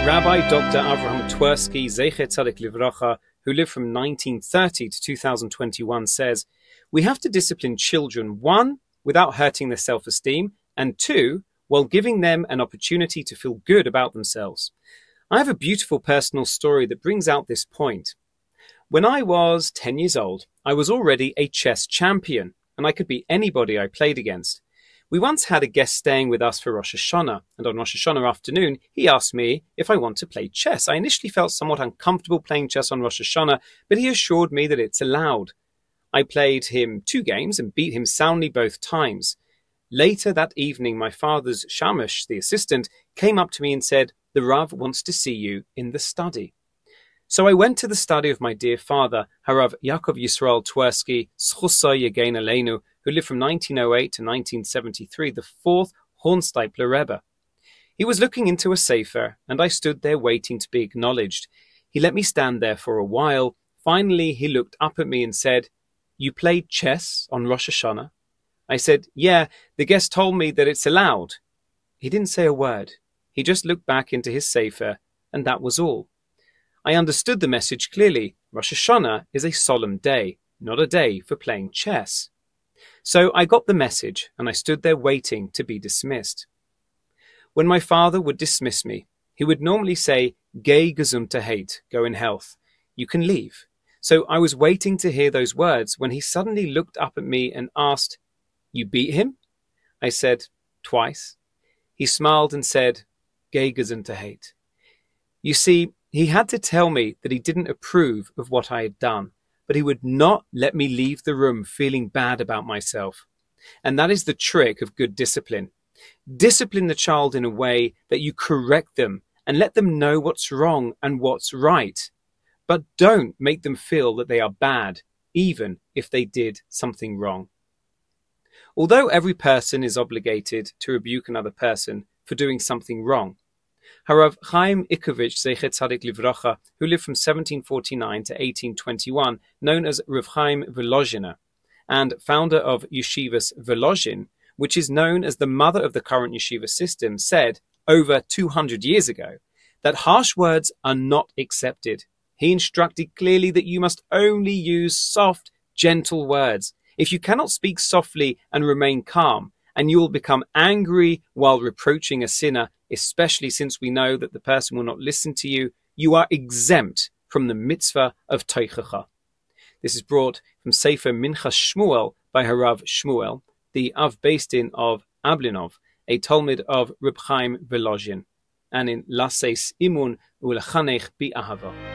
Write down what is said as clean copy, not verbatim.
Rabbi Dr. Avraham Twersky, Zecher Tzadik Livracha, who lived from 1930 to 2021, says, "We have to discipline children, one, without hurting their self-esteem, and two, while giving them an opportunity to feel good about themselves." I have a beautiful personal story that brings out this point. When I was 10 years old, I was already a chess champion, and I could beat anybody I played against. We once had a guest staying with us for Rosh Hashanah, and on Rosh Hashanah afternoon, he asked me if I want to play chess. I initially felt somewhat uncomfortable playing chess on Rosh Hashanah, but he assured me that it's allowed. I played him 2 games and beat him soundly both times. Later that evening, my father's shamash, the assistant, came up to me and said, "The Rav wants to see you in the study." So I went to the study of my dear father, Harav Yaakov Yisrael Twersky, Zchusa Yegein Aleinu, who lived from 1908 to 1973, the 4th Hornsteipler Rebbe. He was looking into a sefer, and I stood there waiting to be acknowledged. He let me stand there for a while. Finally, he looked up at me and said, "You played chess on Rosh Hashanah?" I said, "Yeah, the guest told me that it's allowed." He didn't say a word. He just looked back into his sefer, and that was all. I understood the message clearly. Rosh Hashanah is a solemn day, not a day for playing chess. So I got the message, and I stood there waiting to be dismissed. When my father would dismiss me, he would normally say, "Geh Gesundheit, go in health. You can leave." So I was waiting to hear those words when he suddenly looked up at me and asked, "You beat him?" I said, "Twice." He smiled and said, "Geh Gesundheit." You see, he had to tell me that he didn't approve of what I had done, but he would not let me leave the room feeling bad about myself. And that is the trick of good discipline. Discipline the child in a way that you correct them and let them know what's wrong and what's right. But don't make them feel that they are bad, even if they did something wrong. Although every person is obligated to rebuke another person for doing something wrong, Harav Chaim Ikovich, Zecher Tzadik Livracha, who lived from 1749 to 1821, known as Rav Chaim Volozhiner, and founder of Yeshivas Volozhin, which is known as the mother of the current yeshiva system, said over 200 years ago that harsh words are not accepted. He instructed clearly that you must only use soft, gentle words. If you cannot speak softly and remain calm, and you will become angry while reproaching a sinner, especially since we know that the person will not listen to you, you are exempt from the mitzvah of Teichacha. This is brought from Sefer Minchas Shmuel by Harav Shmuel, the Av Beis Din of Ablinov, a Talmud of Reb Chaim Volozhin, and in Laseis Imun U'lechanech Bi Ahava.